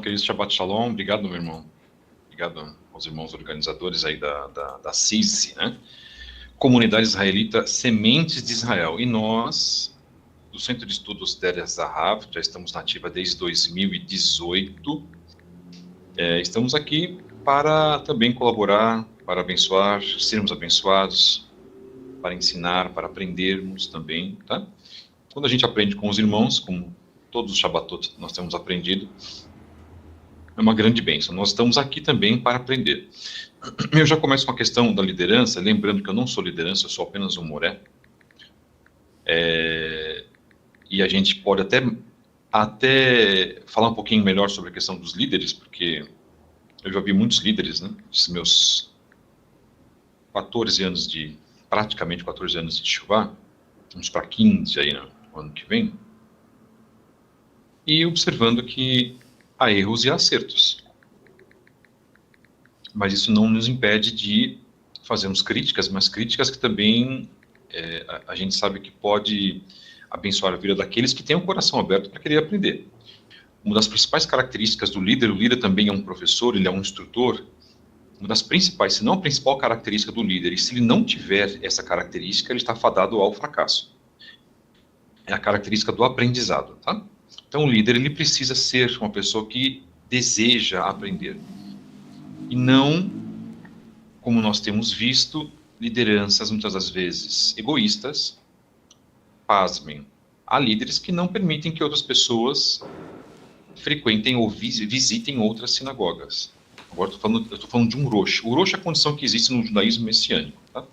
Querido Shabbat Shalom, obrigado, meu irmão. Obrigado aos irmãos organizadores aí da CISI, né? Comunidade Israelita Sementes de Israel. E nós, do Centro de Estudos Der Zahav, já estamos na ativa desde 2018. Estamos aqui para também colaborar, para abençoar, sermos abençoados, para ensinar, para aprendermos também, tá? Quando a gente aprende com os irmãos, como todos os Shabbatot nós temos aprendido, é uma grande bênção. Nós estamos aqui também para aprender. Eu já começo com a questão da liderança, lembrando que eu não sou liderança, eu sou apenas um moré. E a gente pode até falar um pouquinho melhor sobre a questão dos líderes, porque eu já vi muitos líderes, né? Esses meus 14 anos praticamente 14 anos de Shuvá, uns para 15 aí no ano que vem, e observando que há erros e acertos. Mas isso não nos impede de fazermos críticas, mas críticas que também a gente sabe que pode abençoar a vida daqueles que têm o coração aberto para querer aprender. Uma das principais características do líder, o líder também é um professor, ele é um instrutor, uma das principais, se não a principal característica do líder, e se ele não tiver essa característica, ele está fadado ao fracasso. É a característica do aprendizado, tá? Então o líder, ele precisa ser uma pessoa que deseja aprender. E não, como nós temos visto, lideranças muitas das vezes egoístas. Pasmem, há líderes que não permitem que outras pessoas frequentem ou visitem outras sinagogas. Agora eu estou falando de um Rosh. O Rosh é a condição que existe no judaísmo messiânico. Tá?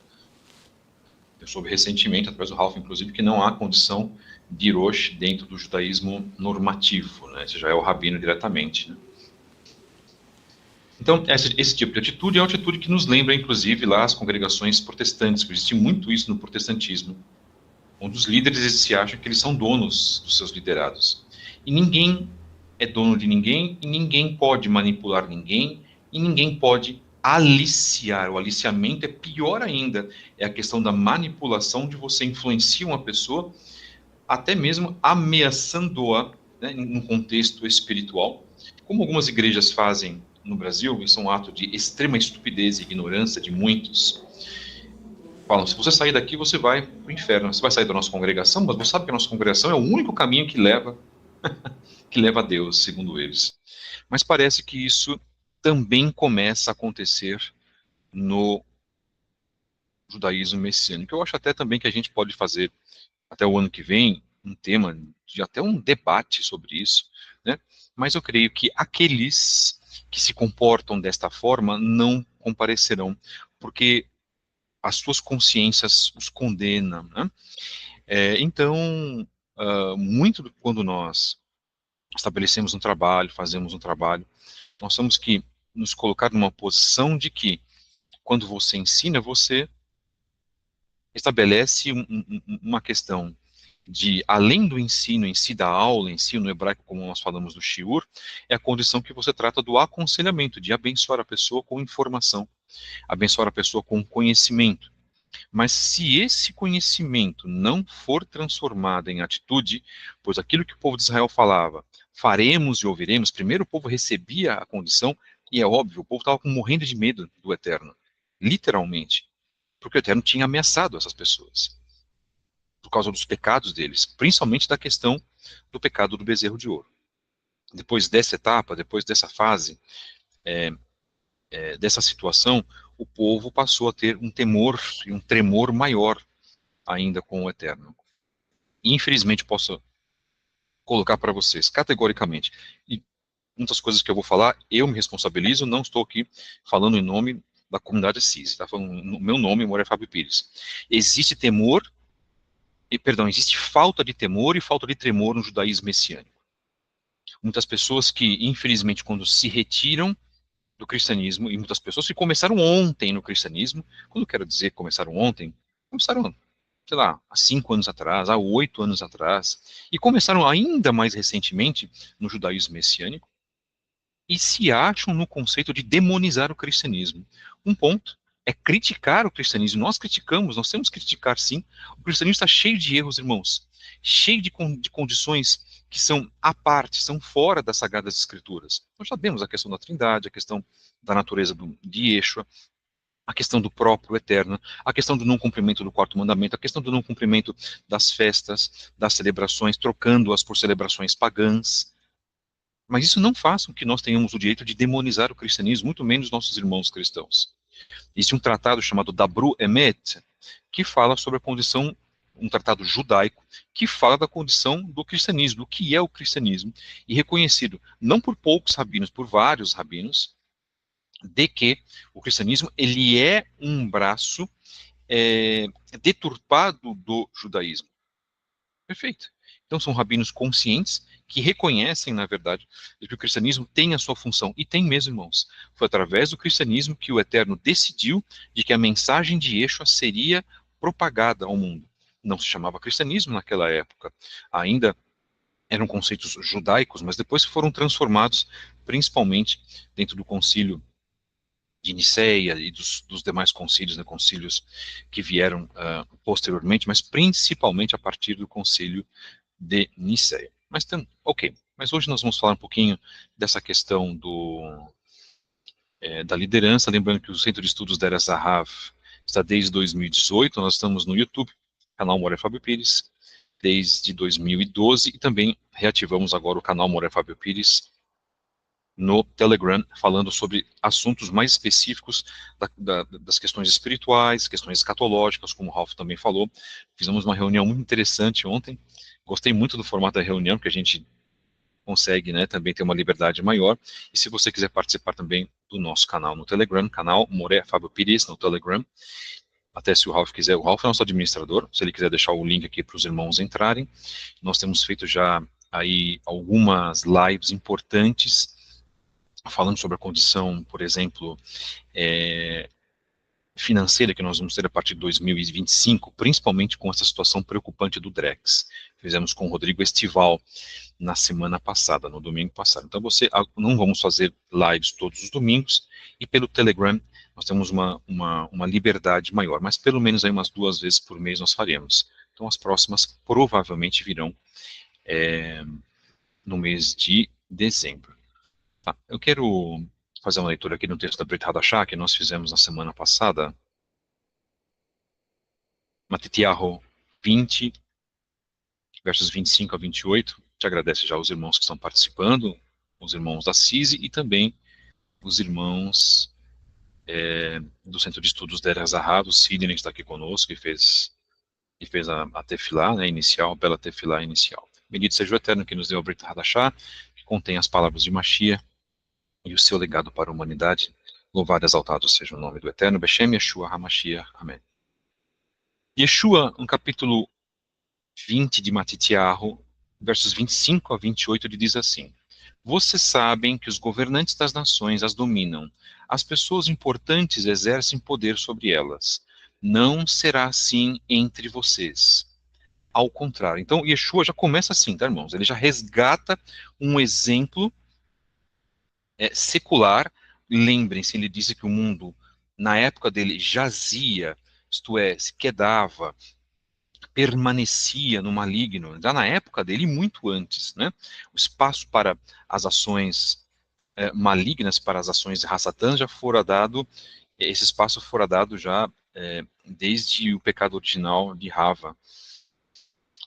Eu soube recentemente, através do Ralph, inclusive, que não há condição de Rosh dentro do judaísmo normativo. Né? Esse já é o rabino diretamente. Né? Então, esse tipo de atitude é uma atitude que nos lembra, inclusive, lá as congregações protestantes, que existe muito isso no protestantismo, onde os líderes se acham que eles são donos dos seus liderados. E ninguém é dono de ninguém, e ninguém pode manipular ninguém, e ninguém pode aliciar. O aliciamento é pior ainda, é a questão da manipulação, de você influenciar uma pessoa, até mesmo ameaçando-a, né, num contexto espiritual, como algumas igrejas fazem no Brasil. Isso é um ato de extrema estupidez e ignorância de muitos. Falam, se você sair daqui, você vai para o inferno. Você vai sair da nossa congregação, mas você sabe que a nossa congregação é o único caminho que leva a Deus, segundo eles. Mas parece que isso também começa a acontecer no judaísmo messiânico. Eu acho até também que a gente pode fazer, até o ano que vem, um tema, de até um debate sobre isso, né? Mas eu creio que aqueles que se comportam desta forma não comparecerão, porque as suas consciências os condenam, né? Então, quando nós estabelecemos um trabalho, fazemos um trabalho, nós temos que nos colocar numa posição de que, quando você ensina, você estabelece uma questão de, além do ensino em si, da aula em si, no hebraico, como nós falamos do shiur, é a condição que você trata do aconselhamento, de abençoar a pessoa com informação, abençoar a pessoa com conhecimento. Mas se esse conhecimento não for transformado em atitude, pois aquilo que o povo de Israel falava, faremos e ouviremos, primeiro o povo recebia a condição, e é óbvio, o povo estava morrendo de medo do Eterno, literalmente, porque o Eterno tinha ameaçado essas pessoas, por causa dos pecados deles, principalmente da questão do pecado do bezerro de ouro. Depois dessa etapa, depois dessa fase, dessa situação, o povo passou a ter um temor e um tremor maior ainda com o Eterno. Infelizmente, posso colocar para vocês, categoricamente, e muitas coisas que eu vou falar, eu me responsabilizo, não estou aqui falando em nome da comunidade CIS, está falando no meu nome, Moura Fábio Pires. Existe temor, existe falta de temor e falta de tremor no judaísmo messiânico. Muitas pessoas que, infelizmente, quando se retiram do cristianismo, e muitas pessoas que começaram ontem no cristianismo, quando eu quero dizer começaram ontem, começaram, sei lá, há 5 anos atrás, há 8 anos atrás, e começaram ainda mais recentemente no judaísmo messiânico, e se acham no conceito de demonizar o cristianismo. Um ponto é criticar o cristianismo. Nós criticamos, nós temos que criticar sim. O cristianismo está cheio de erros, irmãos, cheio de condições que são à parte, são fora das Sagradas Escrituras. Nós sabemos a questão da Trindade, a questão da natureza de Yeshua, a questão do próprio Eterno, a questão do não cumprimento do quarto mandamento, a questão do não cumprimento das festas, das celebrações, trocando-as por celebrações pagãs. Mas isso não faz com que nós tenhamos o direito de demonizar o cristianismo, muito menos nossos irmãos cristãos. Existe um tratado chamado Dabru Emet, que fala sobre a condição, um tratado judaico, que fala da condição do cristianismo, do que é o cristianismo, e reconhecido não por poucos rabinos, por vários rabinos, de que o cristianismo ele é um braço deturpado do judaísmo. Perfeito. Então são rabinos conscientes que reconhecem, na verdade, que o cristianismo tem a sua função, e tem mesmo, irmãos. Foi através do cristianismo que o Eterno decidiu de que a mensagem de Yeshua seria propagada ao mundo. Não se chamava cristianismo naquela época, ainda eram conceitos judaicos, mas depois foram transformados, principalmente dentro do concílio de Nicéia e dos demais concílios, né, concílios que vieram posteriormente, mas principalmente a partir do concílio de Nicéia. Mas, ok, mas hoje nós vamos falar um pouquinho dessa questão da liderança, lembrando que o Centro de Estudos da Era Zahav está desde 2018, nós estamos no YouTube, canal Moré Fábio Pires, desde 2012, e também reativamos agora o canal Moré Fábio Pires no Telegram, falando sobre assuntos mais específicos das questões espirituais, questões escatológicas, como o Ralph também falou. Fizemos uma reunião muito interessante ontem, gostei muito do formato da reunião, que a gente consegue, né, também ter uma liberdade maior. E se você quiser participar também do nosso canal no Telegram, canal Moré Fábio Pires no Telegram, até se o Ralph quiser, o Ralph é nosso administrador, se ele quiser deixar o link aqui para os irmãos entrarem. Nós temos feito já aí algumas lives importantes, falando sobre a condição, por exemplo, financeira que nós vamos ter a partir de 2025, principalmente com essa situação preocupante do Drex. Fizemos com o Rodrigo Estival na semana passada, no domingo passado. Então não vamos fazer lives todos os domingos, e pelo Telegram nós temos uma liberdade maior, mas pelo menos aí umas 2 vezes por mês nós faremos. Então as próximas provavelmente virão no mês de dezembro. Tá, eu quero fazer uma leitura aqui no texto da Brit Hadashah, que nós fizemos na semana passada. Matitiahu 20, versos 25 a 28. Te agradeço já os irmãos que estão participando, os irmãos da CISI e também os irmãos do Centro de Estudos da Era Zahav, o Sidney, que está aqui conosco, e fez a tefilá, né, inicial, a bela tefilá inicial. Bendito seja o Eterno que nos deu a Brit Hadashah, que contém as palavras de Mashiach e o seu legado para a humanidade. Louvado e exaltado seja o nome do Eterno, Beshem Yeshua HaMashiach. Amém. Yeshua, no capítulo 20 de Matitiahu, versos 25 a 28, ele diz assim: Vocês sabem que os governantes das nações as dominam. As pessoas importantes exercem poder sobre elas. Não será assim entre vocês. Ao contrário. Então, Yeshua já começa assim, tá, irmãos? Ele já resgata um exemplo secular. Lembrem-se, ele disse que o mundo, na época dele, jazia, isto é, se quedava, permanecia no maligno, já na época dele, muito antes, né? O espaço para as ações malignas, para as ações de Hassatan, já fora dado, esse espaço fora dado já desde o pecado original de Rava,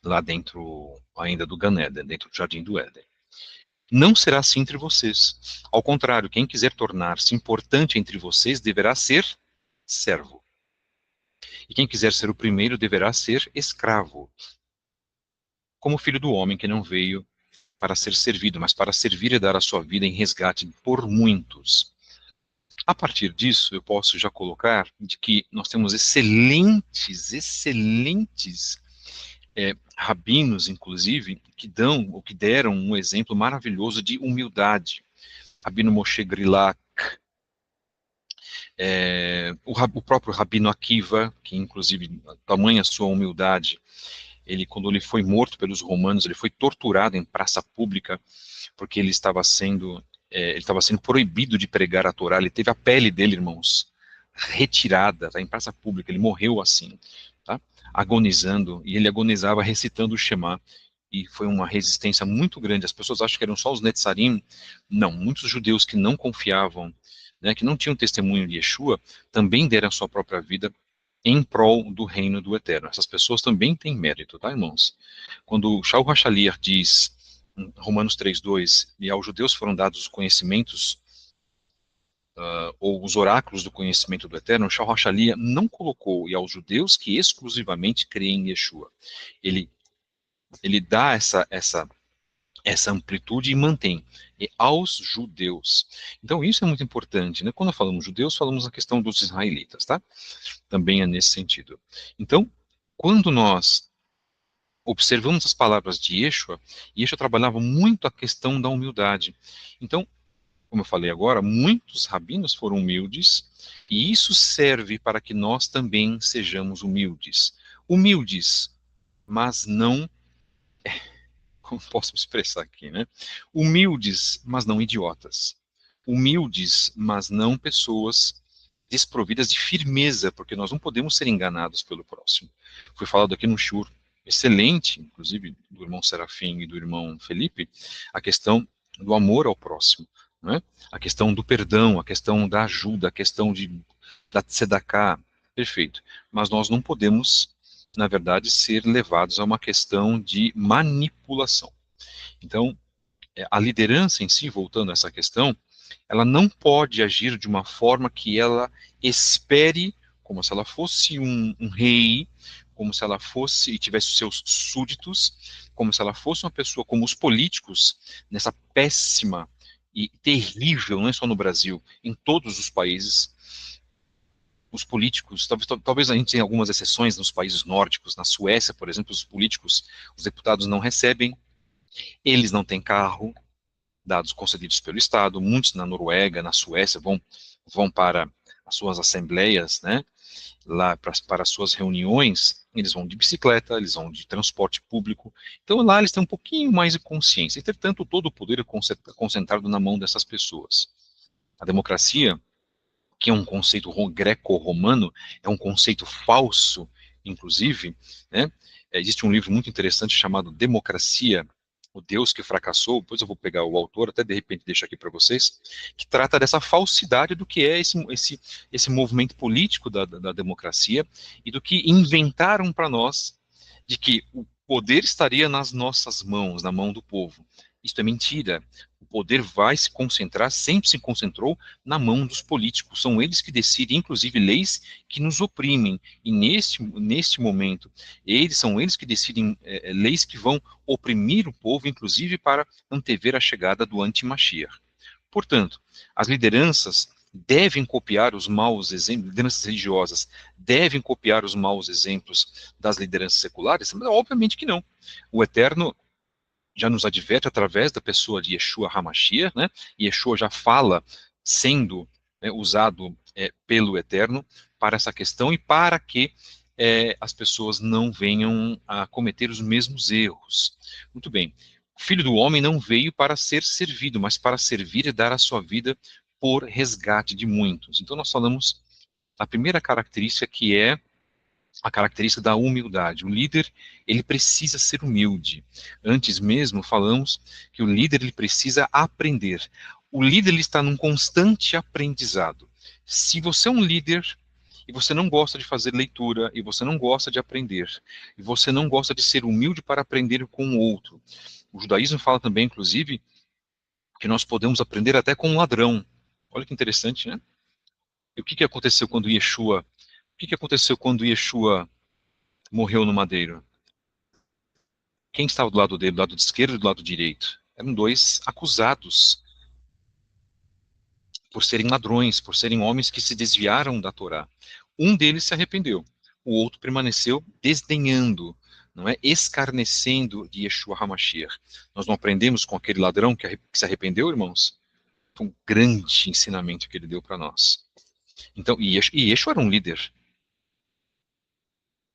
lá dentro ainda do Gan Eden, dentro do Jardim do Éden. Não será assim entre vocês. Ao contrário, quem quiser tornar-se importante entre vocês deverá ser servo. E quem quiser ser o primeiro deverá ser escravo. Como filho do homem que não veio para ser servido, mas para servir e dar a sua vida em resgate por muitos. A partir disso, eu posso já colocar de que nós temos excelentes rabinos, inclusive, que dão ou que deram um exemplo maravilhoso de humildade. Rabino Moshe Grilak, o próprio Rabino Akiva, que inclusive, tamanha sua humildade, quando ele foi morto pelos romanos, ele foi torturado em praça pública, porque ele estava sendo proibido de pregar a Torá. Ele teve a pele dele, irmãos, retirada, tá, em praça pública. Ele morreu assim, tá, agonizando, e ele agonizava recitando o Shema. e foi uma resistência muito grande. As pessoas acham que eram só os Netzarim. Não, muitos judeus que não confiavam, né, que não tinham testemunho de Yeshua, também deram a sua própria vida em prol do reino do Eterno. Essas pessoas também têm mérito, tá, irmãos? Quando Shaul HaShaliach diz, em Romanos 3:2, e aos judeus foram dados os conhecimentos, ou os oráculos do conhecimento do Eterno, Shaul HaShaliach não colocou, e aos judeus que exclusivamente creem em Yeshua. Ele dá essa amplitude e mantém. E aos judeus. Então isso é muito importante, né? Quando falamos judeus, falamos na questão dos israelitas, tá? Também é nesse sentido. Então, quando nós observamos as palavras de Yeshua, Yeshua trabalhava muito a questão da humildade. Então, como eu falei agora, muitos rabinos foram humildes, e isso serve para que nós também sejamos humildes. Humildes, mas não, como posso me expressar aqui, né? Humildes, mas não idiotas. Humildes, mas não pessoas desprovidas de firmeza, porque nós não podemos ser enganados pelo próximo. Foi falado aqui no shiur excelente, inclusive do irmão Serafim e do irmão Felipe, a questão do amor ao próximo, né? A questão do perdão, a questão da ajuda, a questão da tzedakah, perfeito. Mas nós não podemos, na verdade, ser levados a uma questão de manipulação. Então, a liderança em si, voltando a essa questão, ela não pode agir de uma forma que ela espere, como se ela fosse um rei, como se ela fosse e tivesse os seus súditos, como se ela fosse uma pessoa como os políticos, nessa péssima e terrível, não é só no Brasil, em todos os países, os políticos, talvez a gente tenha algumas exceções nos países nórdicos, na Suécia, por exemplo, os políticos, os deputados não recebem, eles não têm carro, dados concedidos pelo Estado, muitos na Noruega, na Suécia, vão para as suas assembleias, né, lá para as suas reuniões, eles vão de bicicleta, eles vão de transporte público, então lá eles têm um pouquinho mais de consciência, entretanto todo o poder é concentrado na mão dessas pessoas. A democracia, que é um conceito greco-romano, é um conceito falso, inclusive, né, existe um livro muito interessante chamado Democracia, o Deus que fracassou, depois eu vou pegar o autor, até de repente deixo aqui para vocês, que trata dessa falsidade do que é esse movimento político da democracia e do que inventaram para nós de que o poder estaria nas nossas mãos, na mão do povo. Isso é mentira. O poder vai se concentrar, sempre se concentrou na mão dos políticos. São eles que decidem, inclusive, leis que nos oprimem. E neste momento, são eles que decidem leis que vão oprimir o povo, inclusive para antever a chegada do anti-Mashiach. Portanto, as lideranças devem copiar os maus exemplos, lideranças religiosas devem copiar os maus exemplos das lideranças seculares? Mas, obviamente que não. O Eterno já nos adverte através da pessoa de Yeshua HaMashiach, né? Yeshua já fala sendo usado pelo Eterno para essa questão e para que as pessoas não venham a cometer os mesmos erros. Muito bem. O Filho do Homem não veio para ser servido, mas para servir e dar a sua vida por resgate de muitos. Então nós falamos a primeira característica, que é a característica da humildade. O líder, ele precisa ser humilde. Antes mesmo falamos que o líder, ele precisa aprender. O líder, ele está num constante aprendizado. Se você é um líder e você não gosta de fazer leitura, e você não gosta de aprender, e você não gosta de ser humilde para aprender com o outro, o judaísmo fala também, inclusive, que nós podemos aprender até com um ladrão. Olha que interessante, né? E o que aconteceu quando Yeshua, morreu no madeiro? Quem estava do lado dele, do lado esquerdo e do lado direito? Eram dois acusados por serem ladrões, por serem homens que se desviaram da Torá. Um deles se arrependeu, o outro permaneceu desdenhando, não é, escarnecendo de Yeshua HaMashiach. Nós não aprendemos com aquele ladrão que se arrependeu, irmãos? Foi um grande ensinamento que ele deu para nós. Então, e Yeshua era um líder,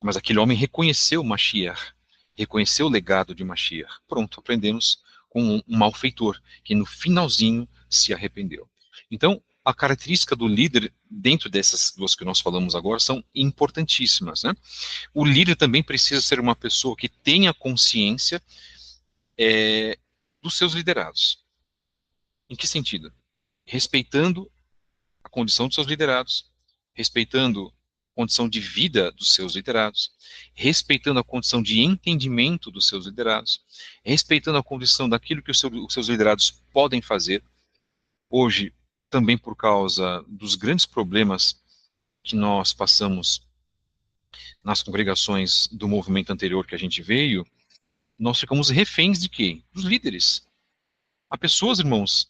mas aquele homem reconheceu Mashiach, reconheceu o legado de Mashiach. Pronto, aprendemos com um malfeitor, que no finalzinho se arrependeu. Então, a característica do líder, dentro dessas duas que nós falamos agora, são importantíssimas, né? O líder também precisa ser uma pessoa que tenha consciência dos seus liderados. Em que sentido? Respeitando a condição dos seus liderados, respeitando a condição de vida dos seus liderados, respeitando a condição de entendimento dos seus liderados, respeitando a condição daquilo que os seus liderados podem fazer. Hoje, também por causa dos grandes problemas que nós passamos nas congregações do movimento anterior que a gente veio, nós ficamos reféns de quê? Dos líderes. Há pessoas, irmãos,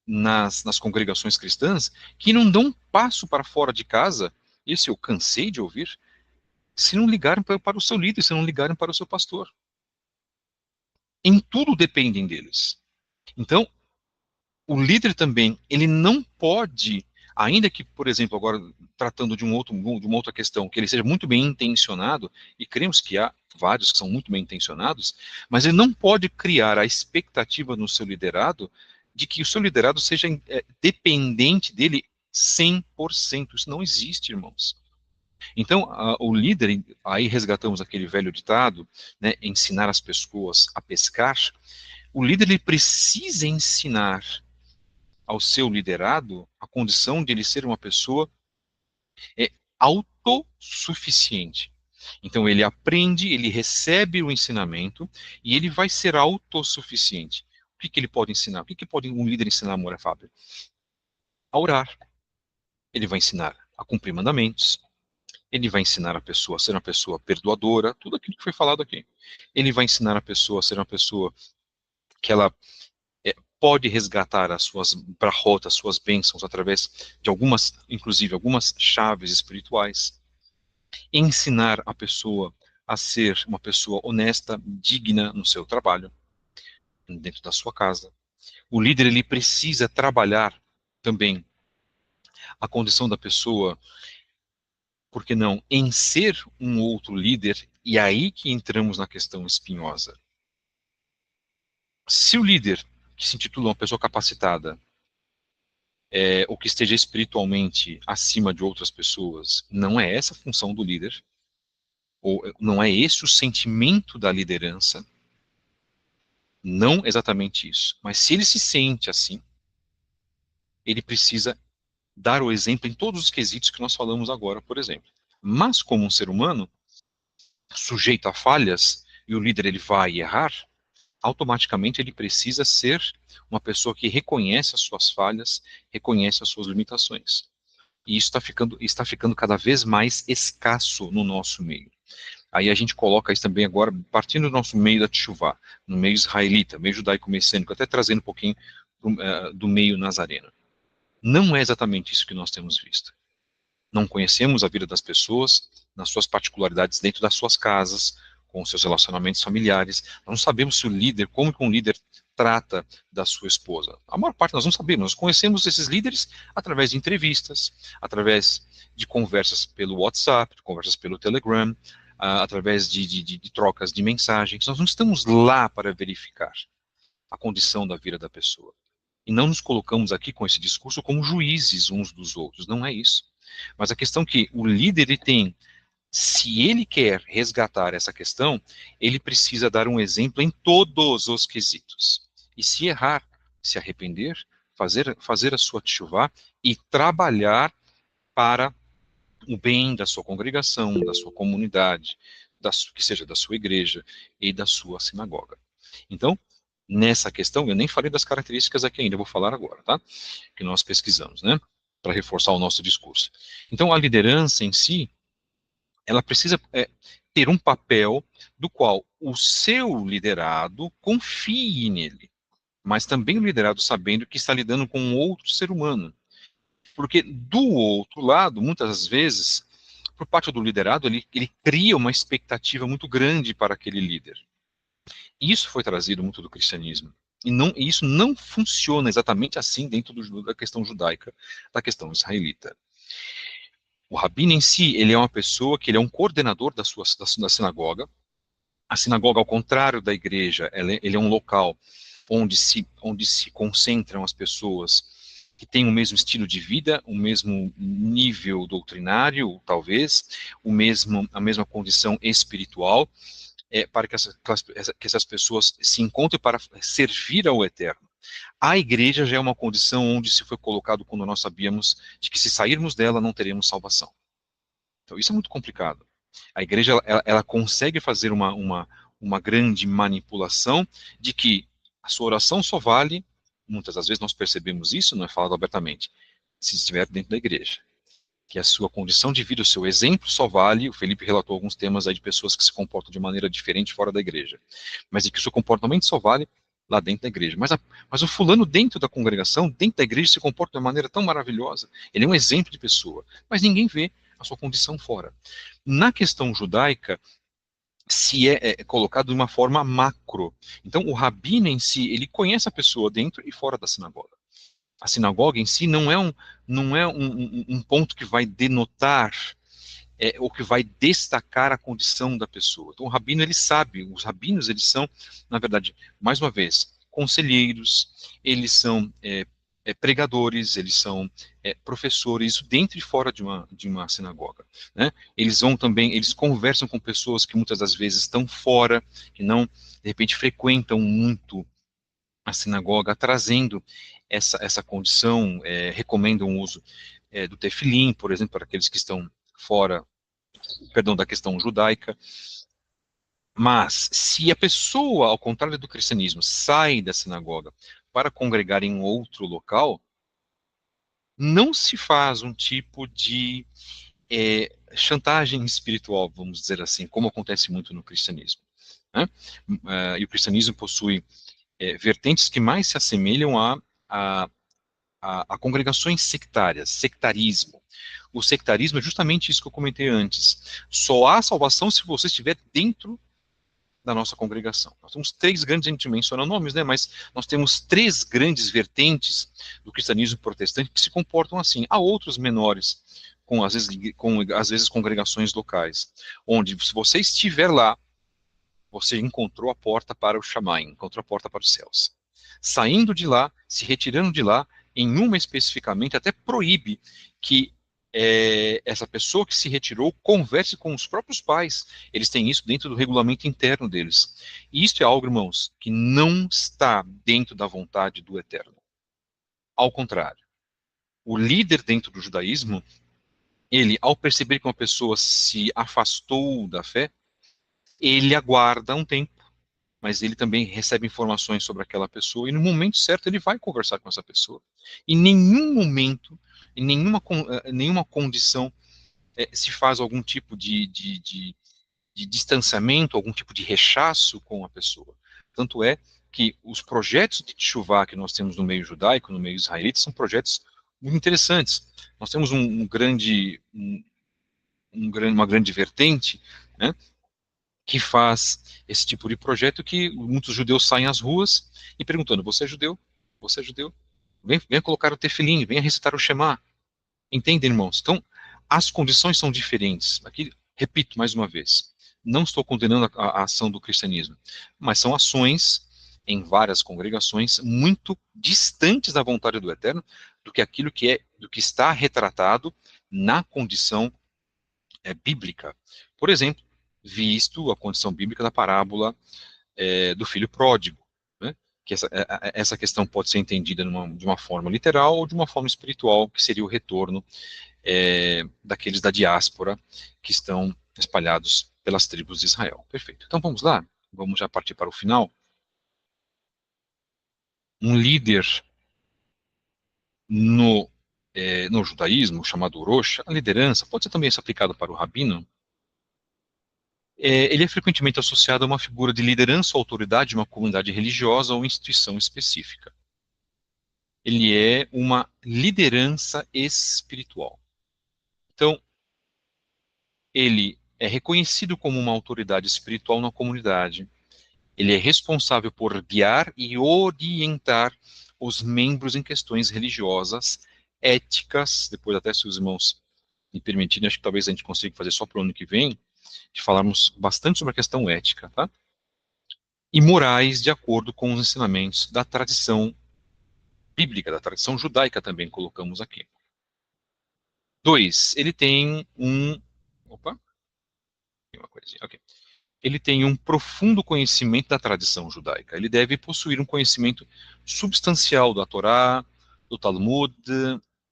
nas congregações cristãs que não dão um passo para fora de casa, isso eu cansei de ouvir, se não ligarem para o seu líder, se não ligarem para o seu pastor. Em tudo dependem deles. Então, o líder também, ele não pode, ainda que, por exemplo, agora tratando de uma outra questão, que ele seja muito bem intencionado, e cremos que há vários que são muito bem intencionados, mas ele não pode criar a expectativa no seu liderado de que o seu liderado seja dependente dele 100%. Isso não existe, irmãos. Então, o líder, aí resgatamos aquele velho ditado, né, ensinar as pessoas a pescar. O líder ele precisa ensinar ao seu liderado a condição de ele ser uma pessoa autossuficiente. Então ele aprende, ele recebe o ensinamento e ele vai ser autossuficiente. O que ele pode ensinar? O que pode um líder ensinar, Moura Fábio? A orar. Ele vai ensinar a cumprir mandamentos. Ele vai ensinar a pessoa a ser uma pessoa perdoadora, tudo aquilo que foi falado aqui. Ele vai ensinar a pessoa a ser uma pessoa que ela pode resgatar as suas brachot, as suas bênçãos, através de algumas, inclusive algumas chaves espirituais. Ensinar a pessoa a ser uma pessoa honesta, digna no seu trabalho, dentro da sua casa. O líder, ele precisa trabalhar também a condição da pessoa, por que não, em ser um outro líder, e aí que entramos na questão espinhosa. Se o líder, que se intitula uma pessoa capacitada, ou que esteja espiritualmente acima de outras pessoas, não é essa a função do líder, ou não é esse o sentimento da liderança, não exatamente isso. Mas se ele se sente assim, ele precisa dar o exemplo em todos os quesitos que nós falamos agora, por exemplo. Mas como um ser humano, sujeito a falhas, e o líder ele vai errar, automaticamente ele precisa ser uma pessoa que reconhece as suas falhas, reconhece as suas limitações. E isso está ficando cada vez mais escasso no nosso meio. Aí a gente coloca isso também agora, partindo do nosso meio da Teshuvá, no meio israelita, meio judaico-messiânico, até trazendo um pouquinho do meio nazareno. Não é exatamente isso que nós temos visto. Não conhecemos a vida das pessoas, nas suas particularidades dentro das suas casas, com seus relacionamentos familiares. Nós não sabemos se o líder, como que um líder trata da sua esposa. A maior parte nós não sabemos. Nós conhecemos esses líderes através de entrevistas, através de conversas pelo WhatsApp, conversas pelo Telegram, através de trocas de mensagens. Nós não estamos lá para verificar a condição da vida da pessoa. E não nos colocamos aqui com esse discurso como juízes uns dos outros, não é isso. Mas a questão que o líder ele tem, se ele quer resgatar essa questão, ele precisa dar um exemplo em todos os quesitos. E se errar, se arrepender, fazer a sua teshuvá e trabalhar para o bem da sua congregação, da sua comunidade, que seja da sua igreja e da sua sinagoga. Então, nessa questão, eu nem falei das características aqui ainda, vou falar agora, tá? Que nós pesquisamos, né? Para reforçar o nosso discurso. Então, a liderança em si, ela precisa ter um papel do qual o seu liderado confie nele, mas também o liderado sabendo que está lidando com um outro ser humano. Porque do outro lado, muitas vezes, por parte do liderado, ele cria uma expectativa muito grande para aquele líder. Isso foi trazido muito do cristianismo. E isso não funciona exatamente assim dentro da questão judaica, da questão israelita. O rabino em si, ele é uma pessoa que ele é um coordenador da sinagoga. A sinagoga, ao contrário da igreja, ele é um local onde se concentram as pessoas que têm o mesmo estilo de vida, o mesmo nível doutrinário, talvez, a mesma condição espiritual. para que que essas pessoas se encontrem para servir ao Eterno. A igreja já é uma condição onde se foi colocado quando nós sabíamos de que se sairmos dela não teremos salvação. Então isso é muito complicado. A igreja ela consegue fazer uma grande manipulação de que a sua oração só vale, muitas das vezes nós percebemos isso, não é falado abertamente, se estiver dentro da igreja. Que a sua condição de vida, o seu exemplo só vale, o Felipe relatou alguns temas aí de pessoas que se comportam de maneira diferente fora da igreja, mas de que o seu comportamento só vale lá dentro da igreja. Mas o fulano dentro da congregação, dentro da igreja, se comporta de maneira tão maravilhosa, ele é um exemplo de pessoa, mas ninguém vê a sua condição fora. Na questão judaica, se é colocado de uma forma macro. Então, o rabino em si, ele conhece a pessoa dentro e fora da sinagoga. A sinagoga em si não é um ponto que vai denotar ou que vai destacar a condição da pessoa. Então, o rabino, ele sabe, os rabinos, eles são, na verdade, mais uma vez, conselheiros, eles são pregadores, eles são professores, isso dentro e fora de uma sinagoga, né? Eles vão também, eles conversam com pessoas que muitas das vezes estão fora, que não, de repente, frequentam muito a sinagoga, trazendo essa condição, recomendam o uso do tefilim, por exemplo, para aqueles que estão fora, perdão, da questão judaica. Mas, se a pessoa, ao contrário do cristianismo, sai da sinagoga para congregar em outro local, não se faz um tipo de chantagem espiritual, vamos dizer assim, como acontece muito no cristianismo, né? E o cristianismo possui vertentes que mais se assemelham a, a congregações sectárias, sectarismo. O sectarismo é justamente isso que eu comentei antes. Só há salvação se você estiver dentro da nossa congregação. Nós temos três grandes, a gente menciona nomes, né, mas nós temos três grandes vertentes do cristianismo protestante que se comportam assim. Há outros menores, às vezes congregações locais, onde se você estiver lá, você encontrou a porta para o Shammai, encontrou a porta para os céus. Saindo de lá, se retirando de lá, em uma especificamente, até proíbe que essa pessoa que se retirou converse com os próprios pais. Eles têm isso dentro do regulamento interno deles. E isso é algo, irmãos, que não está dentro da vontade do Eterno. Ao contrário, o líder dentro do judaísmo, ele, ao perceber que uma pessoa se afastou da fé, ele aguarda um tempo, mas ele também recebe informações sobre aquela pessoa, e no momento certo ele vai conversar com essa pessoa. Em nenhum momento, em nenhuma condição, se faz algum tipo de distanciamento, algum tipo de rechaço com a pessoa. Tanto é que os projetos de Teshuvá que nós temos no meio judaico, no meio israelita, são projetos muito interessantes. Nós temos uma grande vertente, né, que faz esse tipo de projeto que muitos judeus saem às ruas e perguntando: você é judeu? Você é judeu? Venha colocar o tefilim, venha recitar o Shema. Entendem, irmãos? Então, as condições são diferentes. Aqui, repito mais uma vez, não estou condenando a ação do cristianismo, mas são ações em várias congregações muito distantes da vontade do Eterno do que está retratado na condição bíblica. Por exemplo, visto a condição bíblica da parábola do filho pródigo, né? Que essa questão pode ser entendida de uma forma literal ou de uma forma espiritual, que seria o retorno daqueles da diáspora que estão espalhados pelas tribos de Israel. Perfeito. Então vamos lá, vamos já partir para o final. Um líder no judaísmo, chamado Rosh, a liderança, pode ser também aplicado para o rabino, ele é frequentemente associado a uma figura de liderança ou autoridade de uma comunidade religiosa ou instituição específica. Ele é uma liderança espiritual. Então, ele é reconhecido como uma autoridade espiritual na comunidade. Ele é responsável por guiar e orientar os membros em questões religiosas, éticas, depois até se os irmãos me permitirem, acho que talvez a gente consiga fazer só para o ano que vem, de falarmos bastante sobre a questão ética, tá? E morais de acordo com os ensinamentos da tradição bíblica, da tradição judaica também colocamos aqui. 2, ele tem um... Opa, tem uma coisinha, ok. ele tem um profundo conhecimento da tradição judaica. Ele deve possuir um conhecimento substancial da Torá, do Talmud,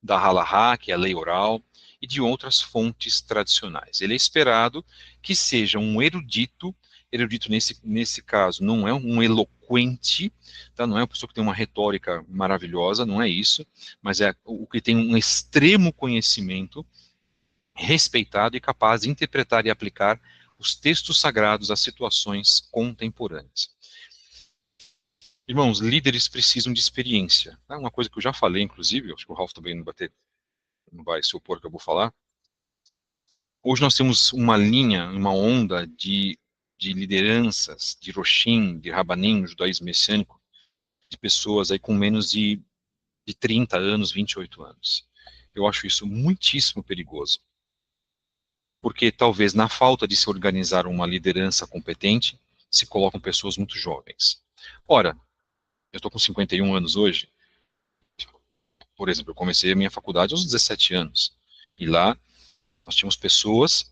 da Halahá, que é a lei oral, e de outras fontes tradicionais. Ele é esperado que seja um erudito, erudito nesse caso não é um eloquente, tá? Não é uma pessoa que tem uma retórica maravilhosa, não é isso, mas é o que tem um extremo conhecimento, respeitado e capaz de interpretar e aplicar os textos sagrados às situações contemporâneas. Irmãos, líderes precisam de experiência. É uma coisa que eu já falei, inclusive, acho que o Ralph também não vai se opor ao que eu vou falar. Hoje nós temos uma linha, uma onda de lideranças, de Roshim, de Rabanim, judaísmo messiânico, de pessoas aí com menos de 30 anos, 28 anos. Eu acho isso muitíssimo perigoso, porque talvez na falta de se organizar uma liderança competente, se colocam pessoas muito jovens. Ora, eu estou com 51 anos hoje, por exemplo, eu comecei a minha faculdade aos 17 anos, e lá nós tínhamos pessoas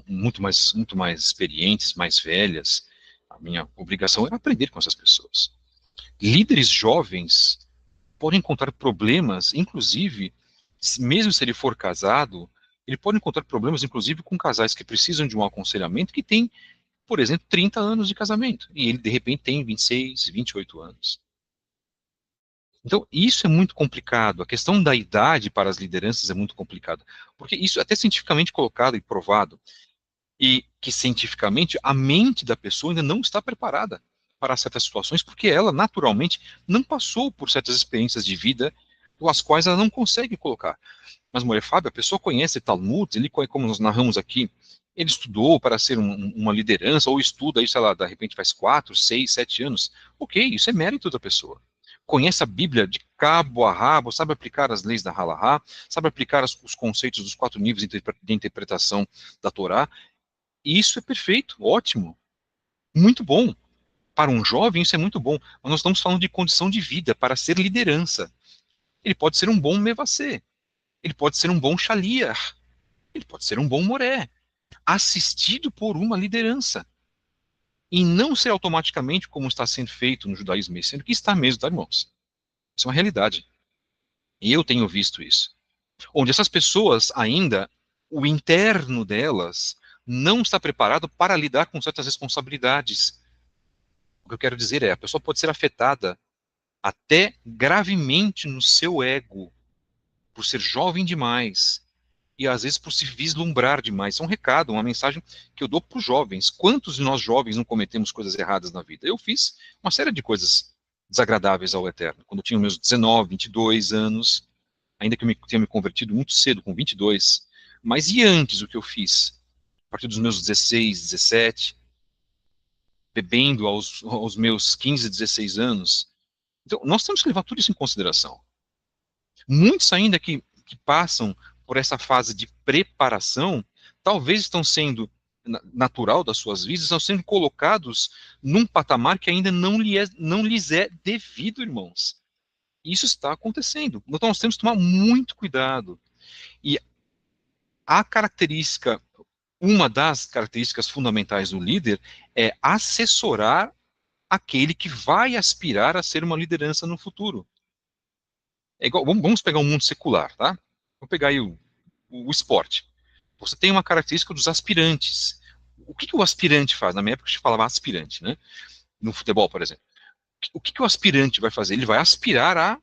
muito mais experientes, mais velhas. A minha obrigação era aprender com essas pessoas. Líderes jovens podem encontrar problemas, inclusive, mesmo se ele for casado, ele pode encontrar problemas, inclusive, com casais que precisam de um aconselhamento que tem, por exemplo, 30 anos de casamento, e ele, de repente, tem 26, 28 anos. Então, isso é muito complicado. A questão da idade para as lideranças é muito complicada, porque isso é até cientificamente colocado e provado, e que cientificamente a mente da pessoa ainda não está preparada para certas situações, porque ela, naturalmente, não passou por certas experiências de vida as quais ela não consegue colocar. Mas, Moreira Fábio, a pessoa conhece Talmud, ele, como nós narramos aqui, ele estudou para ser uma liderança, ou estuda aí, sei lá, de repente faz 4, 6, 7 anos. Ok, isso é mérito da pessoa. Conhece a Bíblia de cabo a rabo, sabe aplicar as leis da Halahá, sabe aplicar os conceitos dos 4 níveis de interpretação da Torá. E isso é perfeito, ótimo, muito bom. Para um jovem, isso é muito bom. Mas nós estamos falando de condição de vida para ser liderança. Ele pode ser um bom Mevassé, ele pode ser um bom Shaliach, ele pode ser um bom Moré, assistido por uma liderança. E não ser automaticamente como está sendo feito no judaísmo messiânico, que está mesmo, tá, irmãos? Isso é uma realidade. E eu tenho visto isso. Onde essas pessoas ainda, o interno delas, não está preparado para lidar com certas responsabilidades. O que eu quero dizer é, a pessoa pode ser afetada até gravemente no seu ego, por ser jovem demais, e às vezes por se vislumbrar demais. Isso é um recado, uma mensagem que eu dou para os jovens. Quantos de nós jovens não cometemos coisas erradas na vida? Eu fiz uma série de coisas desagradáveis ao Eterno. Quando eu tinha meus 19, 22 anos, ainda que eu tenha me convertido muito cedo, com 22, mas e antes o que eu fiz? A partir dos meus 16, 17, bebendo aos meus 15, 16 anos. Então, nós temos que levar tudo isso em consideração. Muitos ainda que passam por essa fase de preparação, talvez estão sendo natural das suas vidas, estão sendo colocados num patamar que ainda não lhes é devido, irmãos. Isso está acontecendo. Então nós temos que tomar muito cuidado. E a característica, uma das características fundamentais do líder é assessorar aquele que vai aspirar a ser uma liderança no futuro. É igual, vamos pegar um mundo secular, tá? Vamos pegar aí o esporte. Você tem uma característica dos aspirantes. O que o aspirante faz? Na minha época a gente falava aspirante, né? No futebol, por exemplo. O que o aspirante vai fazer? Ele vai aspirar a...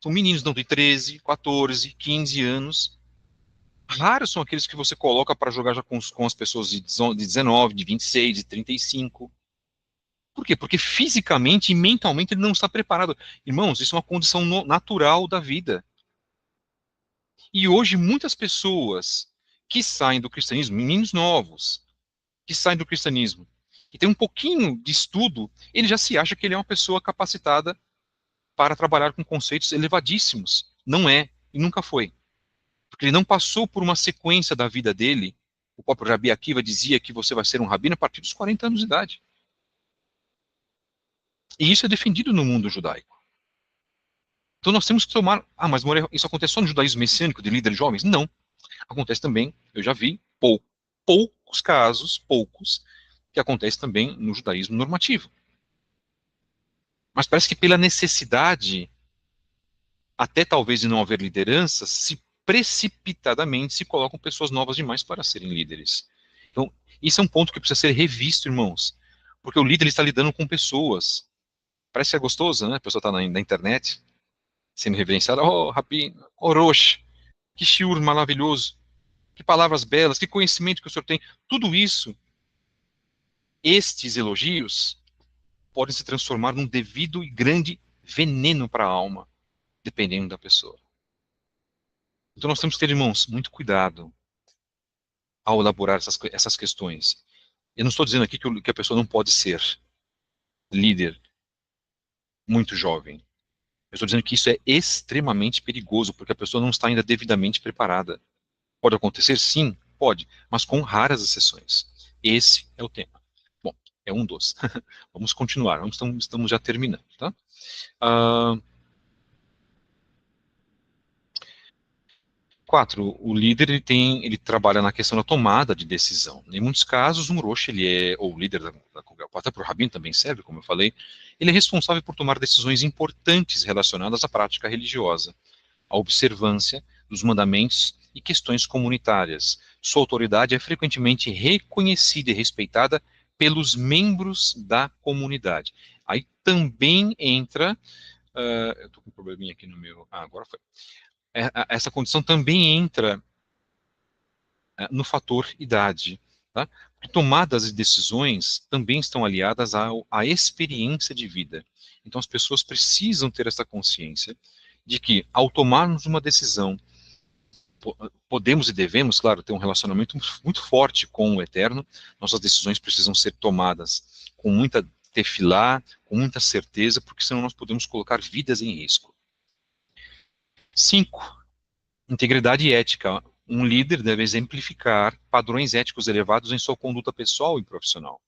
São meninos não de 13, 14, 15 anos. Raros são aqueles que você coloca para jogar já com as pessoas de 19, de 26, de 35. Por quê? Porque fisicamente e mentalmente ele não está preparado. Irmãos, isso é uma condição natural da vida. E hoje muitas pessoas que saem do cristianismo, meninos novos, que saem do cristianismo, e tem um pouquinho de estudo, ele já se acha que ele é uma pessoa capacitada para trabalhar com conceitos elevadíssimos. Não é, e nunca foi. Porque ele não passou por uma sequência da vida dele. O próprio Rabi Akiva dizia que você vai ser um rabino a partir dos 40 anos de idade. E isso é defendido no mundo judaico. Então nós temos que tomar... Ah, mas Moreira, isso acontece só no judaísmo messiânico de líderes jovens? Não. Acontece também, eu já vi, pouco. poucos, que acontece também no judaísmo normativo. Mas parece que pela necessidade, até talvez de não haver liderança, se precipitadamente se colocam pessoas novas demais para serem líderes. Então, isso é um ponto que precisa ser revisto, irmãos. Porque o líder ele está lidando com pessoas. Parece que é gostoso, né? A pessoa está na internet, sendo reverenciada. Oh, Rabi, Orochi, que shiur maravilhoso, que palavras belas, que conhecimento que o senhor tem. Tudo isso, estes elogios, podem se transformar num devido e grande veneno para a alma, dependendo da pessoa. Então nós temos que ter, irmãos, muito cuidado ao elaborar essas questões. Eu não estou dizendo aqui que a pessoa não pode ser líder muito jovem. Eu estou dizendo que isso é extremamente perigoso, porque a pessoa não está ainda devidamente preparada. Pode acontecer? Sim, pode, mas com raras exceções. Esse é o tema. Bom, é um dos. Vamos continuar, estamos já terminando, tá? Uh, 4. O líder ele trabalha na questão da tomada de decisão. Em muitos casos, um Rosh, ou o líder da congregação, até para o Rabino também serve, como eu falei, ele é responsável por tomar decisões importantes relacionadas à prática religiosa, à observância dos mandamentos e questões comunitárias. Sua autoridade é frequentemente reconhecida e respeitada pelos membros da comunidade. Aí também entra. Eu estou com um probleminha aqui no meu. Agora foi. Essa condição também entra no fator idade. Tá? Tomadas de decisões também estão aliadas à experiência de vida. Então, as pessoas precisam ter essa consciência de que, ao tomarmos uma decisão, podemos e devemos, claro, ter um relacionamento muito forte com o Eterno. Nossas decisões precisam ser tomadas com muita tefilá, com muita certeza, porque senão nós podemos colocar vidas em risco. 5. Integridade ética. Um líder deve exemplificar padrões éticos elevados em sua conduta pessoal e profissional.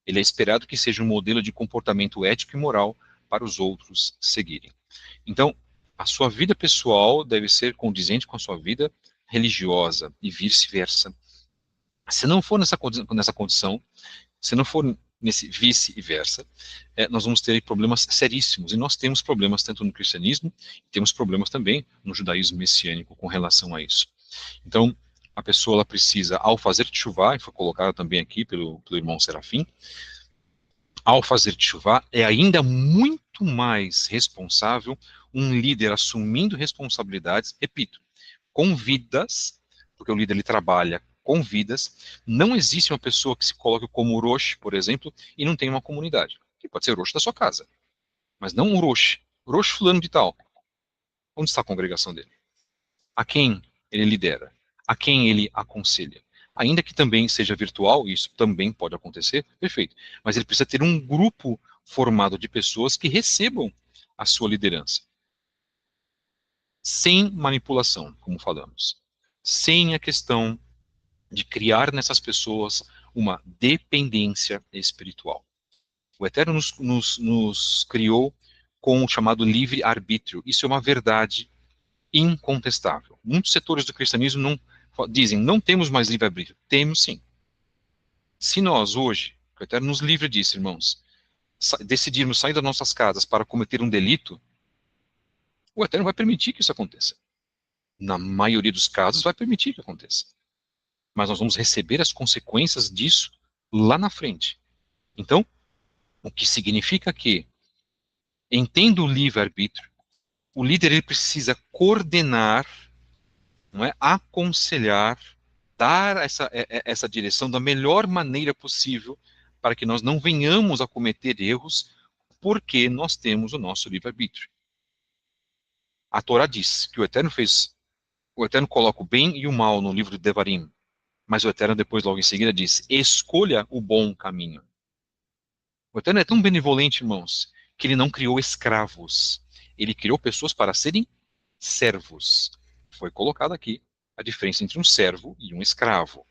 Ele é esperado que seja um modelo de comportamento ético e moral para os outros seguirem. Então, a sua vida pessoal deve ser condizente com a sua vida religiosa e vice-versa. Se não for nessa condição, se não for nesse vice-versa, nós vamos ter problemas seríssimos. E nós temos problemas tanto no cristianismo, temos problemas também no judaísmo messiânico com relação a isso. Então, a pessoa ela precisa, ao fazer tchuvá, e foi colocado também aqui pelo irmão Serafim, ao fazer tchuvá, é ainda muito mais responsável um líder assumindo responsabilidades, repito, com vidas, porque o líder ele trabalha com vidas. Não existe uma pessoa que se coloque como Rosh, por exemplo, e não tem uma comunidade. Que pode ser Rosh da sua casa, mas não um Rosh. Rosh fulano de tal. Onde está a congregação dele? A quem ele lidera? A quem ele aconselha? Ainda que também seja virtual, isso também pode acontecer, perfeito. Mas ele precisa ter um grupo formado de pessoas que recebam a sua liderança. Sem manipulação, como falamos. Sem a questão de criar nessas pessoas uma dependência espiritual. O Eterno nos criou com o chamado livre-arbítrio. Isso é uma verdade incontestável. Muitos setores do cristianismo dizem, não temos mais livre-arbítrio. Temos sim. Se nós hoje, o Eterno nos livre disso, irmãos, decidirmos sair das nossas casas para cometer um delito, o Eterno vai permitir que isso aconteça. Na maioria dos casos, vai permitir que aconteça. Mas nós vamos receber as consequências disso lá na frente. Então, o que significa que, entendo o livre-arbítrio, o líder ele precisa coordenar, não é, aconselhar, dar essa direção da melhor maneira possível para que nós não venhamos a cometer erros porque nós temos o nosso livre-arbítrio. A Torá diz que o Eterno coloca o bem e o mal no livro de Devarim, mas o Eterno depois logo em seguida diz, escolha o bom caminho. O Eterno é tão benevolente, irmãos, que ele não criou escravos. Ele criou pessoas para serem servos. Foi colocado aqui a diferença entre um servo e um escravo.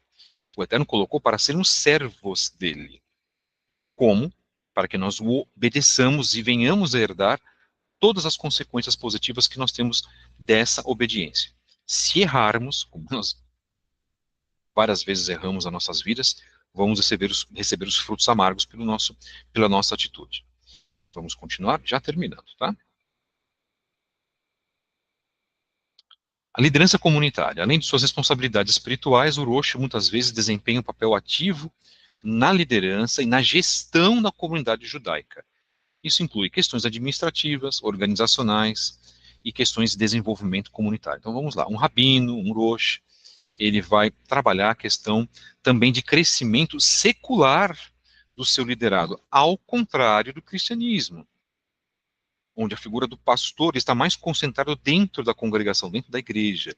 O Eterno colocou para serem os servos dele. Como? Para que nós o obedeçamos e venhamos a herdar todas as consequências positivas que nós temos dessa obediência. Se errarmos, como nós várias vezes erramos nas nossas vidas, vamos receber os frutos amargos pela nossa atitude. Vamos continuar, já terminando, tá? A liderança comunitária, além de suas responsabilidades espirituais, o Roshi muitas vezes desempenha um papel ativo na liderança e na gestão da comunidade judaica. Isso inclui questões administrativas, organizacionais e questões de desenvolvimento comunitário. Então vamos lá, um rabino, um Rosh, ele vai trabalhar a questão também de crescimento secular do seu liderado, ao contrário do cristianismo, onde a figura do pastor está mais concentrada dentro da congregação, dentro da igreja.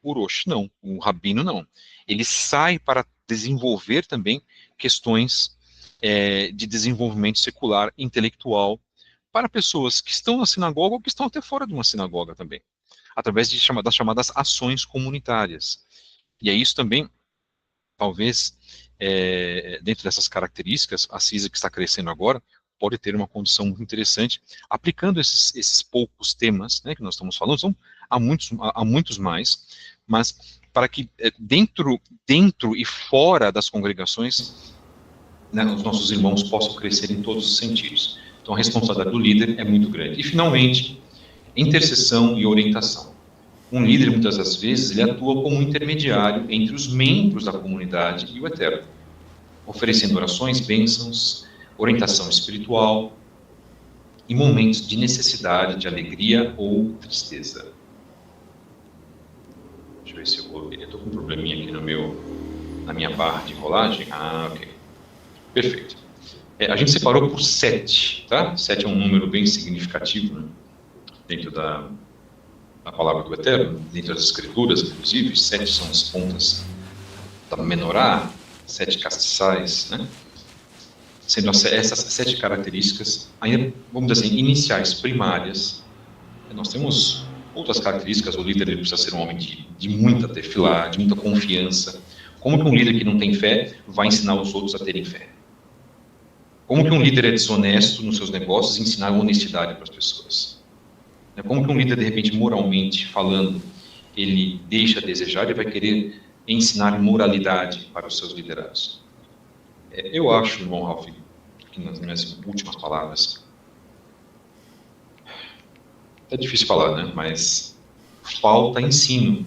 O Rosh não, o rabino não. Ele sai para desenvolver também questões de desenvolvimento secular, intelectual, para pessoas que estão na sinagoga ou que estão até fora de uma sinagoga também, através das chamadas ações comunitárias. E é isso também, talvez, dentro dessas características, a CISA que está crescendo agora, pode ter uma condição muito interessante, aplicando esses poucos temas, né, que nós estamos falando, há muitos mais, mas para que dentro e fora das congregações, né, os nossos irmãos possam crescer em todos os sentidos. Então a responsabilidade do líder é muito grande. E finalmente, intercessão e orientação. Um líder, muitas das vezes, ele atua como intermediário entre os membros da comunidade e o Eterno, oferecendo orações, bênçãos, orientação espiritual em momentos de necessidade, de alegria ou tristeza. Deixa eu ver se eu estou com um probleminha aqui na minha barra de rolagem. Ah, ok. Perfeito. A gente separou por 7, tá? 7 é um número bem significativo, né? Dentro da palavra do Eterno, dentro das Escrituras, inclusive, 7 são as pontas da menorá, 7 castiçais, né? Sendo essas 7 características, aí, vamos dizer assim, iniciais, primárias. Nós temos outras características. O líder ele precisa ser um homem de muita tefilá, de muita confiança. Como que um líder que não tem fé vai ensinar os outros a terem fé? Como que um líder é desonesto nos seus negócios e ensinar honestidade para as pessoas? Como que um líder, de repente, moralmente falando, ele deixa a desejar e vai querer ensinar moralidade para os seus liderados? Eu acho, irmão Ralf, que nas minhas últimas palavras, é difícil falar, né? Mas falta ensino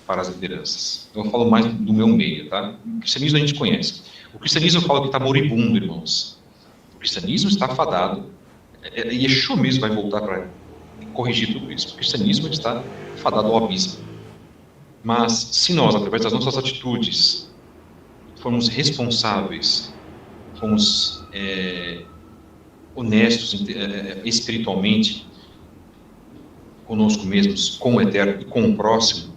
para as lideranças. Eu falo mais do meu meio, tá? O cristianismo a gente conhece. O cristianismo fala que está moribundo, irmãos. O cristianismo está fadado. E Yeshua mesmo vai voltar para corrigir tudo isso. O cristianismo está fadado ao abismo. Mas se nós, através das nossas atitudes, formos responsáveis, formos honestos espiritualmente conosco mesmos, com o Eterno e com o próximo,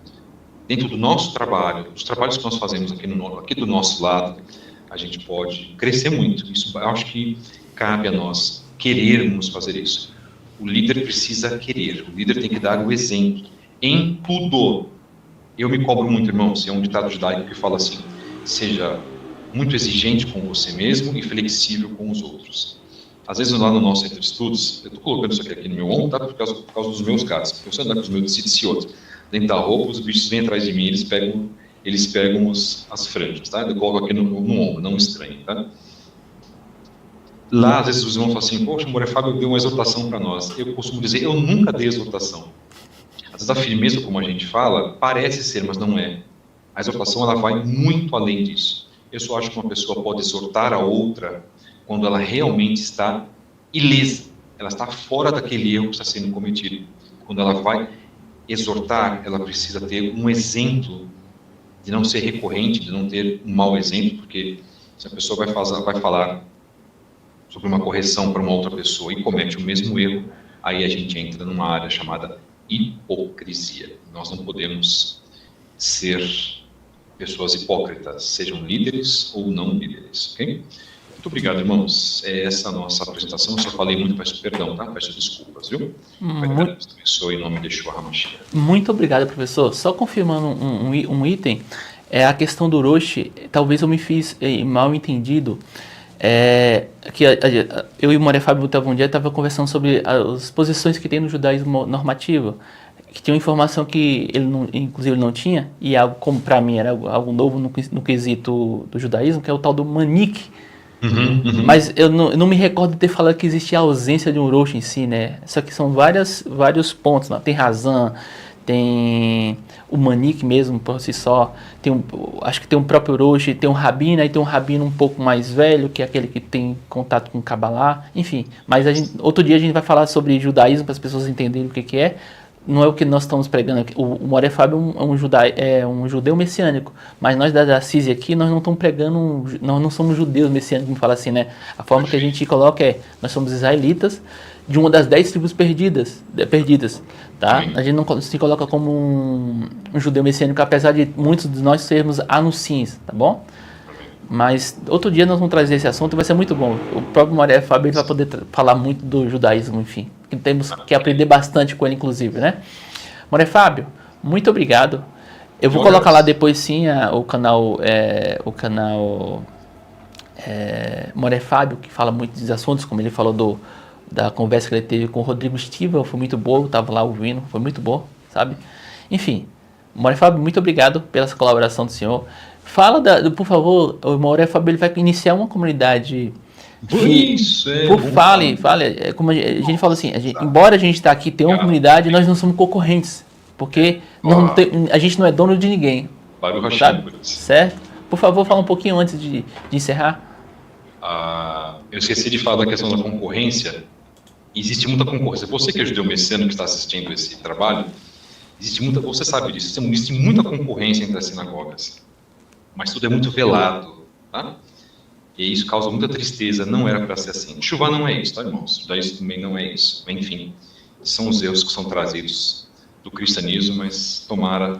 dentro do nosso trabalho, dos trabalhos que nós fazemos aqui do nosso lado, a gente pode crescer muito. Isso, eu acho que cabe a nós querermos fazer isso. O líder precisa querer, o líder tem que dar o exemplo em tudo. Eu me cobro muito, irmãos, é um ditado judaico que fala assim: seja muito exigente com você mesmo e flexível com os outros. Às vezes lá no nosso centro de estudos, eu estou colocando isso aqui no meu ombro, tá? Por causa dos meus gatos, porque eu só andar com os meus ciciotos dentro da roupa, os bichos vêm atrás de mim, eles pegam as franjas, tá? Eu coloco aqui no ombro, não estranho, tá? Lá, às vezes, os irmãos falam assim: poxa, o Fábio deu uma exortação para nós. Eu costumo dizer: eu nunca dei exortação. Às vezes, a firmeza, como a gente fala, parece ser, mas não é. A exortação, ela vai muito além disso. Eu só acho que uma pessoa pode exortar a outra quando ela realmente está ilesa. Ela está fora daquele erro que está sendo cometido. Quando ela vai exortar, ela precisa ter um exemplo de não ser recorrente, de não ter um mau exemplo, porque se a pessoa vai falar sobre uma correção para uma outra pessoa e comete o mesmo erro, aí a gente entra numa área chamada hipocrisia. Nós não podemos ser pessoas hipócritas, sejam líderes ou não líderes, ok? Muito obrigado, irmãos. Essa é a nossa apresentação. Eu só falei muito, peço perdão, tá? Peço desculpas, viu? Deus abençoe em nome de Yeshua HaMashiach. Muito obrigado, professor. Só confirmando um item, a questão do Roshi, talvez eu me fiz mal entendido. Que eu e o Moré Fábio Tavondia estava conversando sobre as posições que tem no judaísmo normativo. que tinha uma informação que ele não, inclusive ele não tinha, e algo como para mim era algo novo no quesito do judaísmo, que é o tal do manique. Mas eu não me recordo de ter falado que existia a ausência de um roxo em si, né? Só que são vários pontos, né? Tem razão, tem o manique mesmo por si só, acho que tem um próprio roxo, tem um rabino, aí tem um rabino um pouco mais velho, que é aquele que tem contato com Kabbalah, enfim. Mas outro dia a gente vai falar sobre judaísmo para as pessoas entenderem o que é. Não é o que nós estamos pregando aqui. O Moré Fábio é um judeu messiânico, mas nós da CISI aqui, nós não estamos pregando, nós não somos judeus messiânicos, como fala assim, né? A forma que a gente coloca nós somos israelitas de uma das 10 tribos perdidas, tá? A gente não se coloca como um judeu messiânico, apesar de muitos de nós sermos anunciins, tá bom? Mas outro dia nós vamos trazer esse assunto e vai ser muito bom. O próprio Moré Fábio ele vai poder falar muito do judaísmo, enfim. Que temos que aprender bastante com ele, inclusive, né? Moré Fábio, muito obrigado. Eu vou colocar lá depois, sim, o canal Moré Fábio, que fala muito dos assuntos, como ele falou da conversa que ele teve com o Rodrigo Stivel, foi muito boa, eu estava lá ouvindo, foi muito bom, sabe? Enfim, Moré Fábio, muito obrigado pela colaboração do senhor. Fala, por favor, o Moré Fábio ele vai iniciar uma comunidade. Fale. Como a gente falou assim, embora a gente está aqui, tem uma comunidade, nós não somos concorrentes, porque a gente não é dono de ninguém. Sabe? Certo? Por favor, fala um pouquinho antes de encerrar. Eu esqueci de falar da questão da concorrência. Existe muita concorrência. Você que é judeu messiânico que está assistindo esse trabalho, você sabe disso, existe muita concorrência entre as sinagogas. Mas tudo é muito velado, tá? E isso causa muita tristeza, não era para ser assim. Chuva não é isso, tá, irmãos? Judaísmo também não é isso. Enfim, são os erros que são trazidos do cristianismo, mas tomara,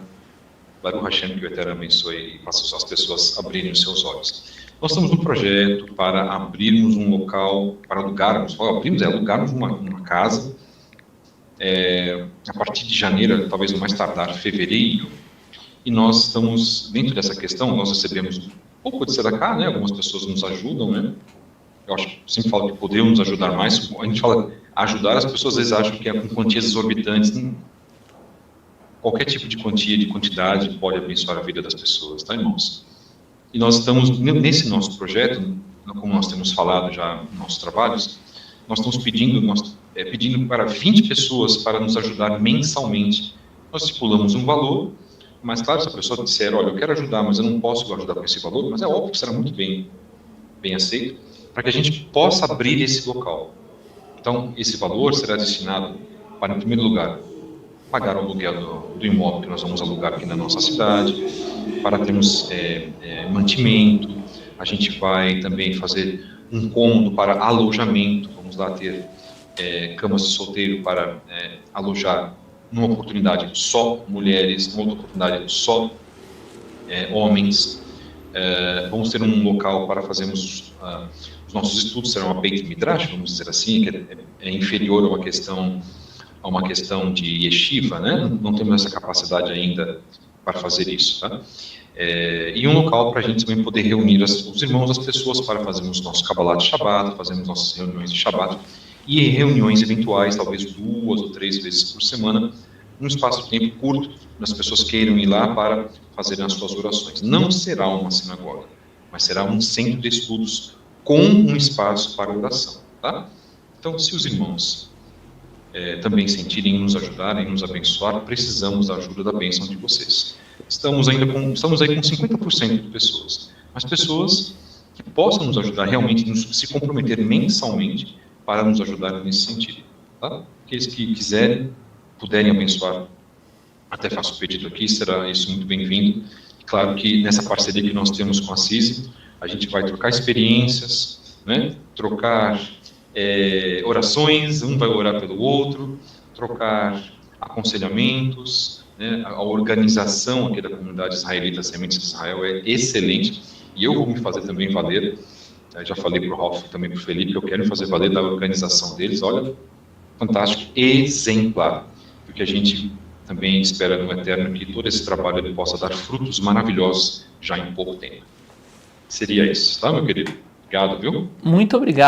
Baruch Hashem, que o Eterno abençoe e faça as pessoas abrirem os seus olhos. Nós estamos no projeto para abrirmos um local, para alugarmos uma casa, a partir de janeiro, talvez no mais tardar, fevereiro. E nós estamos, dentro dessa questão, nós recebemos um pouco de tzedakah, né? Algumas pessoas nos ajudam, né? Eu sempre falo que podemos ajudar mais. A gente fala ajudar, as pessoas às vezes acham que é com quantias exorbitantes. Qualquer tipo de quantia, de quantidade, pode abençoar a vida das pessoas, tá, irmãos? E nós estamos, nesse nosso projeto, como nós temos falado já nos nossos trabalhos, nós estamos pedindo para 20 pessoas para nos ajudar mensalmente. Nós estipulamos um valor. Mas, claro, se a pessoa disser, olha, eu quero ajudar, mas eu não posso ajudar com esse valor, mas é óbvio que será muito bem aceito, para que a gente possa abrir esse local. Então, esse valor será destinado para, em primeiro lugar, pagar o aluguel do imóvel que nós vamos alugar aqui na nossa cidade, para termos mantimento. A gente vai também fazer um cômodo para alojamento, vamos lá ter camas de solteiro para alojar numa oportunidade só mulheres, numa outra oportunidade só homens. Vamos ter um local para fazermos os nossos estudos, será uma Beit Midrash, vamos dizer assim, que é inferior a uma questão de yeshiva, né? Não temos essa capacidade ainda para fazer isso, tá? E um local para a gente também poder reunir os irmãos, as pessoas, para fazermos nosso Kabbalah de Shabbat, fazermos nossas reuniões de Shabbat, e reuniões eventuais, talvez 2 ou 3 vezes por semana, num espaço de tempo curto, as pessoas queiram ir lá para fazerem as suas orações. Não será uma sinagoga, mas será um centro de estudos com um espaço para oração, tá? Então, se os irmãos também sentirem nos ajudarem, nos abençoar, precisamos da ajuda, da bênção de vocês. Estamos aí com 50% de pessoas, mas pessoas que possam nos ajudar realmente, se comprometer mensalmente para nos ajudar nesse sentido, tá? Aqueles que puderem abençoar, até faço o pedido aqui, será isso muito bem-vindo. Claro que nessa parceria que nós temos com a CISI, a gente vai trocar experiências, né? Trocar orações, um vai orar pelo outro, trocar aconselhamentos, né? A organização aqui da comunidade israelita Sementes de Israel é excelente, e eu vou me fazer também valer. Já falei para o Ralf e também para o Felipe, eu quero fazer valer da organização deles. Olha, fantástico, exemplar, porque a gente também espera no Eterno que todo esse trabalho ele possa dar frutos maravilhosos já em pouco tempo. Seria isso, tá, meu querido? Obrigado, viu? Muito obrigado.